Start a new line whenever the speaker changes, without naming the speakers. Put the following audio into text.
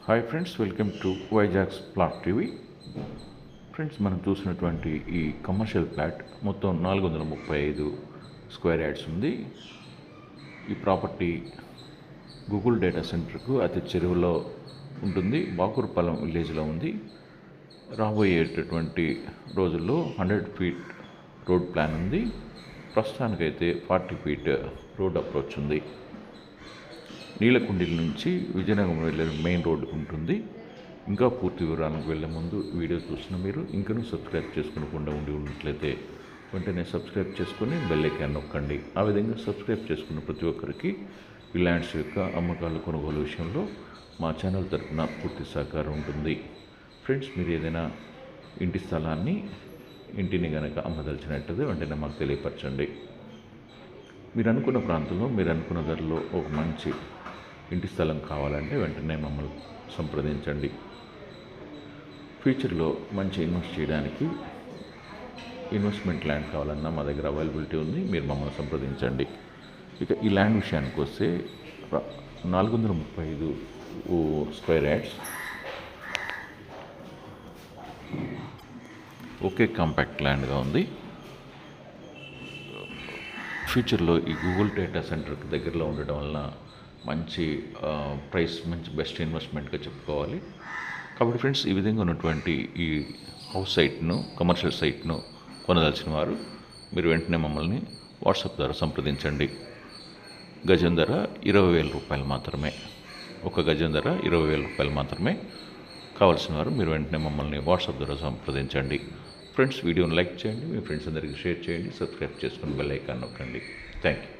Hi friends, welcome to Vizag's plot TV. Friends, మనం చూసినటువంటి ఈ కమర్షియల్ ఫ్లాట్ మొత్తం 435 స్క్వేర్ యార్డ్స్ ఉంది. ఈ ప్రాపర్టీ గూగుల్ డేటా సెంటర్కు అతి చెరువులో ఉంటుంది. బాకూర్పాలెం విలేజ్లో ఉంది. రాబోయేటటువంటి రోజుల్లో 100 ఫీట్ రోడ్ ప్లాన్ ఉంది. ప్రస్తుతానికైతే 40 ఫీట్ రోడ్ అప్రోచ్ ఉంది. నీలకుండిల నుంచి విజయనగరం వెళ్ళే మెయిన్ రోడ్డుకు ఉంటుంది. ఇంకా పూర్తి వివరాలకు వెళ్ళే ముందు వీడియో చూసిన మీరు ఇంకనూ సబ్స్క్రైబ్ చేసుకునకుండా ఉన్నట్లయితే వెంటనే సబ్స్క్రైబ్ చేసుకుని బెల్ ఐకాన్ నొక్కండి. ఆ విధంగా సబ్స్క్రైబ్ చేసుకున్న ప్రతి ఒక్కరికి ఈ ల్యాండ్స్ యొక్క అమ్మకాలు కొనుగోలు విషయంలో మా ఛానల్ తరఫున పూర్తి సహకారం ఉంటుంది. ఫ్రెండ్స్, మీరు ఏదైనా ఇంటిని కనుక అమ్మదలిచినట్లయితే వెంటనే మాకు తెలియపరచండి. మీరు అనుకున్న ప్రాంతంలో మీరు అనుకున్న ధరలో ఒక మంచి ఇంటి స్థలం కావాలంటే వెంటనే మమ్మల్ని సంప్రదించండి. ఫ్యూచర్లో మంచి ఇన్వెస్ట్ చేయడానికి ఇన్వెస్ట్మెంట్ ల్యాండ్ కావాలన్నా మా దగ్గర అవైలబిలిటీ ఉంది. మీరు మమ్మల్ని సంప్రదించండి. ఇక ఈ ల్యాండ్ విషయానికి వస్తే 435 స్క్వేర్ యార్డ్స్, ఒకే కాంపాక్ట్ ల్యాండ్గా ఉంది. ఫ్యూచర్లో ఈ గూగుల్ డేటా సెంటర్కి దగ్గరలో ఉండటం వలన మంచి ప్రైస్, మంచి బెస్ట్ ఇన్వెస్ట్మెంట్గా చెప్పుకోవాలి. కాబట్టి ఫ్రెండ్స్, ఈ విధంగా ఉన్నటువంటి ఈ హౌస్ సైట్ను, కమర్షియల్ సైట్ను కొనదలిచిన వారు మీరు వెంటనే మమ్మల్ని వాట్సాప్ ద్వారా సంప్రదించండి. గజం ధర 20,000 రూపాయలు మాత్రమే. ఒక గజం ధర 20,000 రూపాయలు మాత్రమే. కావాల్సిన వారు మీరు వెంటనే మమ్మల్ని వాట్సాప్ ద్వారా సంప్రదించండి. ఫ్రెండ్స్, వీడియోని లైక్ చేయండి, మీ ఫ్రెండ్స్ అందరికీ షేర్ చేయండి, సబ్స్క్రైబ్ చేసుకుని బెల్ ఐకాన్ నొక్కండి. Thank you.